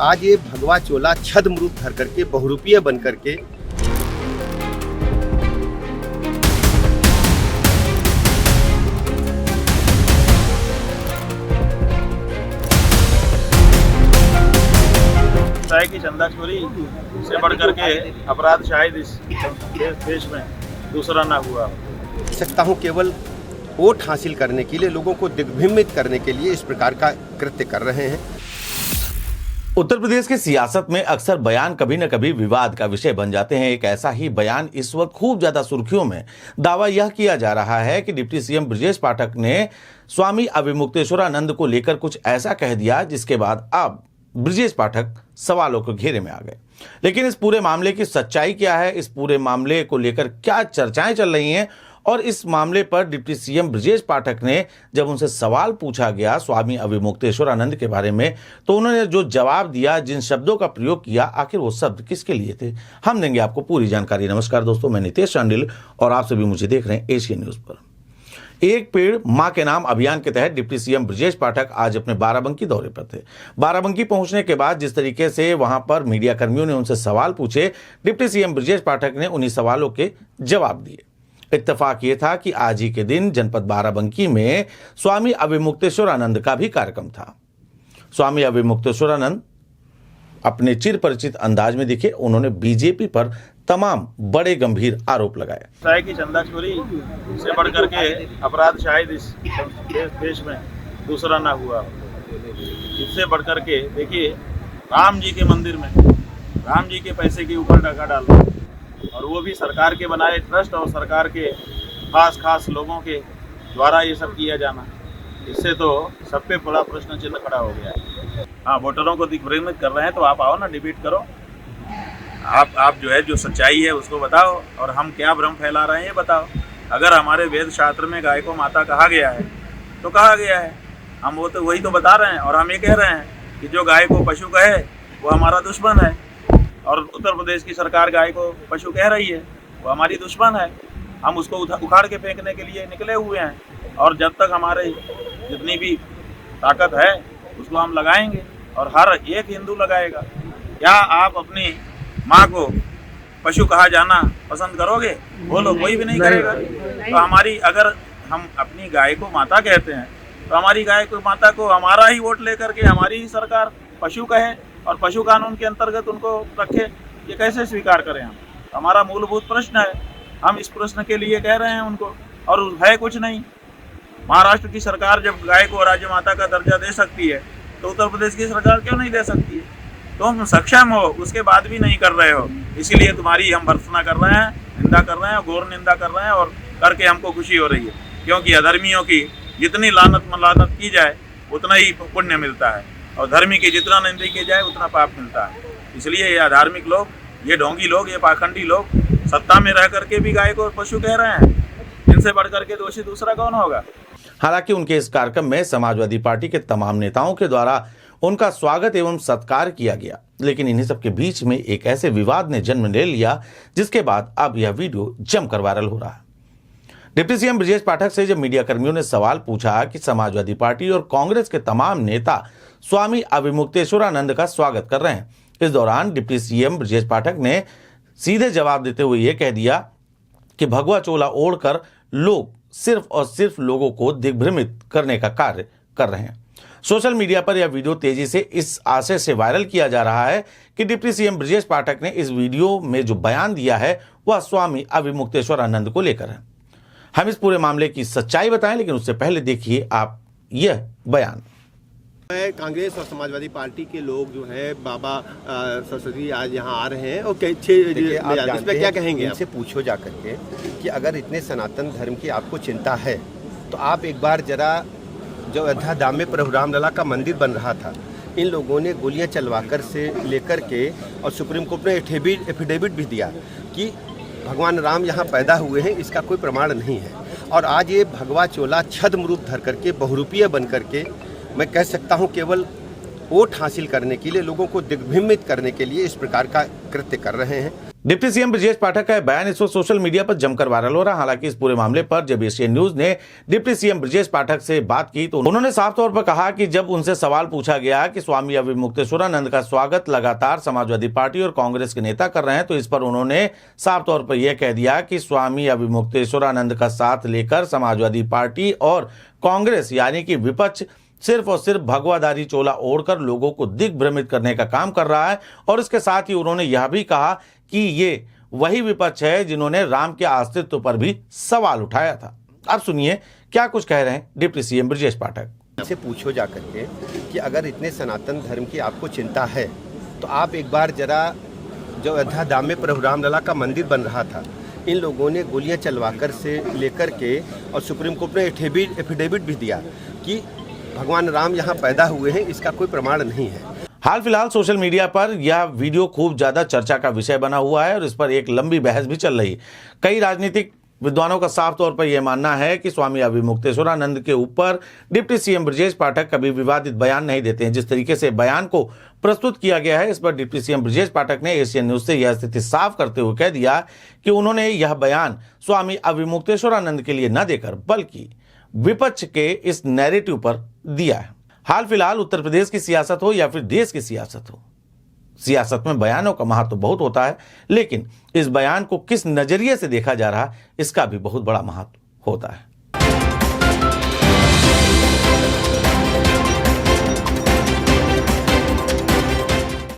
आज ये भगवा चोला छद्म रूप धर करके बहुरूपीय बन करके चाय की चंदाखोरी से बढ़कर के अपराध शायद इस देश में दूसरा ना हुआ। सकता हूँ केवल वोट हासिल करने के लिए, लोगों को दिग्भ्रमित करने के लिए इस प्रकार का कृत्य कर रहे हैं। उत्तर प्रदेश की सियासत में अक्सर बयान कभी न कभी विवाद का विषय बन जाते हैं। एक ऐसा ही बयान इस वक्त खूब ज्यादा सुर्खियों में। दावा यह किया जा रहा है कि डिप्टी सीएम ब्रजेश पाठक ने स्वामी अविमुक्तेश्वरानंद को लेकर कुछ ऐसा कह दिया जिसके बाद अब ब्रजेश पाठक सवालों के घेरे में आ गए। लेकिन इस पूरे मामले की सच्चाई क्या है, इस पूरे मामले को लेकर क्या चर्चाएं चल रही हैं, और इस मामले पर डिप्टी सीएम ब्रजेश पाठक ने जब उनसे सवाल पूछा गया स्वामी अविमुक्तेश्वरानंद के बारे में, तो उन्होंने जो जवाब दिया, जिन शब्दों का प्रयोग किया, आखिर वो शब्द किसके लिए थे, हम देंगे आपको पूरी जानकारी। नमस्कार दोस्तों, मैं नितेश चांडिल और आप सभी मुझे देख रहे हैं एशियन न्यूज पर। एक पेड़ मां के नाम अभियान के तहत डिप्टी सीएम ब्रजेश पाठक आज अपने बाराबंकी दौरे पर थे। बाराबंकी पहुंचने के बाद जिस तरीके से वहां पर मीडिया कर्मियों ने उनसे सवाल पूछे, डिप्टी सीएम ब्रजेश पाठक ने उन्हीं सवालों के जवाब दिए। इत्तेफाक ये था कि आज ही के दिन जनपद बाराबंकी में स्वामी अविमुक्तेश्वरानंद का भी कार्यक्रम था। स्वामी अविमुक्तेश्वरानंद अपने चिर परिचित अंदाज में दिखे। उन्होंने बीजेपी पर तमाम बड़े गंभीर आरोप लगाए। चाय की चंदाखोरी से बढ़कर के अपराध शायद इस देश में दूसरा ना हुआ। इससे बढ़कर के देखिए, राम जी के मंदिर में राम जी के पैसे के ऊपर डाका डालना, और वो भी सरकार के बनाए ट्रस्ट और सरकार के खास लोगों के द्वारा ये सब किया जाना, इससे तो सब पे बड़ा प्रश्न चिन्ह खड़ा हो गया है। हाँ, वोटरों को दिग्भ्रमित कर रहे हैं तो आप आओ ना, डिबेट करो। आप जो है, जो सच्चाई है उसको बताओ, और हम क्या भ्रम फैला रहे हैं ये बताओ। अगर हमारे वेद शास्त्र में गाय को माता कहा गया है तो कहा गया है, हम वो तो वही तो बता रहे हैं। और हम ये कह रहे हैं कि जो गाय को पशु कहे वो हमारा दुश्मन है, और उत्तर प्रदेश की सरकार गाय को पशु कह रही है, वो हमारी दुश्मन है। हम उसको उखाड़ के फेंकने के लिए निकले हुए हैं, और जब तक हमारे जितनी भी ताकत है उसको हम लगाएंगे, और हर एक हिंदू लगाएगा। क्या आप अपनी माँ को पशु कहा जाना पसंद करोगे? बोलो, कोई भी नहीं करेगा। तो हमारी, अगर हम अपनी गाय को माता कहते हैं तो हमारी गाय को माता को हमारा ही वोट लेकर के हमारी ही सरकार पशु कहे और पशु कानून के अंतर्गत उनको रखे, ये कैसे स्वीकार करें हम? हमारा मूलभूत प्रश्न है, हम इस प्रश्न के लिए कह रहे हैं उनको, और है कुछ नहीं। महाराष्ट्र की सरकार जब गाय को राज्य माता का दर्जा दे सकती है तो उत्तर प्रदेश की सरकार क्यों नहीं दे सकती है? तुम सक्षम हो, उसके बाद भी नहीं कर रहे हो, इसीलिए तुम्हारी हम भर्त्सना कर रहे हैं, निंदा कर रहे हैं, घोर निंदा कर रहे हैं, और करके हमको खुशी हो रही है। क्योंकि अधर्मियों की जितनी लानत की जाए उतना ही पुण्य मिलता है, और धर्मी की जितना निंदा की जाए उतना पाप मिलता है। इसलिए ये अधार्मिक लोग, ये ढोंगी लोग, ये पाखंडी लोग सत्ता में रह करके भी गाय को पशु कह रहे हैं। इनसे बढ़कर के दोषी दूसरा कौन होगा? हालांकि उनके इस कार्यक्रम में समाजवादी पार्टी के तमाम नेताओं के द्वारा उनका स्वागत एवं सत्कार किया गया, लेकिन इन्हीं सबके बीच में एक ऐसे विवाद ने जन्म ले लिया जिसके बाद अब यह वीडियो जमकर वायरल हो रहा है। डिप्टी सीएम ब्रजेश पाठक से जब मीडिया कर्मियों ने सवाल पूछा कि समाजवादी पार्टी और कांग्रेस के तमाम नेता स्वामी अविमुक्तेश्वरानंद का स्वागत कर रहे हैं, इस दौरान डिप्टी सीएम ब्रजेश पाठक ने सीधे जवाब देते हुए यह कह दिया कि भगवा चोला ओढ़कर लोग सिर्फ और सिर्फ लोगों को दिग्भ्रमित करने का कार्य कर रहे हैं। सोशल मीडिया पर यह वीडियो तेजी से इस आशय से वायरल किया जा रहा है कि डिप्टी सीएम ब्रजेश पाठक ने इस वीडियो में जो बयान दिया है वह स्वामी अविमुक्तेश्वरानंद को लेकर है। हम इस पूरे मामले की सच्चाई बताएं, लेकिन उससे पहले देखिए आप यह बयान। कांग्रेस और समाजवादी पार्टी के लोग जो है बाबा सरस्वती आज यहाँ आ रहे हैं, और इस पे क्या कहेंगे? इनसे पूछो जा करके कि अगर इतने सनातन धर्म की आपको चिंता है तो आप एक बार जरा, जो अयोध्या धाम में प्रभु रामलला का मंदिर बन रहा था, इन लोगों ने गोलियां चलवाकर से लेकर के, और सुप्रीम कोर्ट ने एफिडेविट भी दिया कि भगवान राम यहाँ पैदा हुए हैं, इसका कोई प्रमाण नहीं है। और आज ये भगवा चोला छद्म रूप धर करके बहुरूपीय बन करके, मैं कह सकता हूँ केवल वोट हासिल करने के लिए, लोगों को दिग्भ्रमित करने के लिए इस प्रकार का कृत्य कर रहे हैं। डिप्टी सीएम ब्रजेश पाठक का बयान इस वक्त सोशल मीडिया पर जमकर वायरल हो रहा है। हालांकि इस पूरे मामले पर जब एशियन न्यूज ने डिप्टी सीएम ब्रजेश पाठक से बात की तो उन्होंने साफ तौर पर कहा कि जब उनसे सवाल पूछा गया कि स्वामी अविमुक्तेश्वरानंद का स्वागत लगातार समाजवादी पार्टी और कांग्रेस के नेता कर रहे हैं, तो इस पर उन्होंने साफ तौर पर यह कह दिया कि स्वामी अविमुक्तेश्वरानंद का साथ लेकर समाजवादी पार्टी और कांग्रेस यानी कि विपक्ष सिर्फ और सिर्फ भगवादारी चोला ओढ़कर लोगों को दिग्भ्रमित करने का काम कर रहा है। और इसके साथ ही उन्होंने यह भी कहा कि ये वही विपक्ष है जिन्होंने राम के अस्तित्व पर भी सवाल उठाया था। अब सुनिए क्या कुछ कह रहे हैं डिप्टी सीएम ब्रजेश पाठक। से पूछो जा करके कि अगर इतने सनातन धर्म की आपको चिंता है तो आप एक बार जरा जो अयोध्या धाम में प्रभु रामलला का मंदिर बन रहा था, इन लोगों ने गोलियां चलवाकर से लेकर के और सुप्रीम कोर्ट ने एफिडेविट भी दिया कि भगवान राम यहाँ पैदा हुए हैं, इसका कोई प्रमाण नहीं है। हाल फिलहाल सोशल मीडिया पर यह वीडियो खूब ज्यादा चर्चा का विषय बना हुआ है और इस पर एक लंबी बहस भी चल रही है। कई राजनीतिक विद्वानों का साफ तौर पर यह मानना है कि स्वामी अविमुक्तेश्वरानंद के ऊपर डिप्टी सीएम ब्रजेश पाठक कभी विवादित बयान नहीं देते हैं। जिस तरीके से बयान को प्रस्तुत किया गया है, इस पर डिप्टी सीएम ब्रजेश पाठक ने एशियन न्यूज से यह स्थिति साफ करते हुए कह दिया कि उन्होंने यह बयान स्वामी अविमुक्तेश्वरानंद के लिए न देकर बल्कि विपक्ष के इस नैरेटिव पर दिया है। हाल फिलहाल उत्तर प्रदेश की सियासत हो या फिर देश की सियासत हो, सियासत में बयानों का महत्व बहुत होता है, लेकिन इस बयान को किस नजरिए से देखा जा रहा है इसका भी बहुत बड़ा महत्व होता है।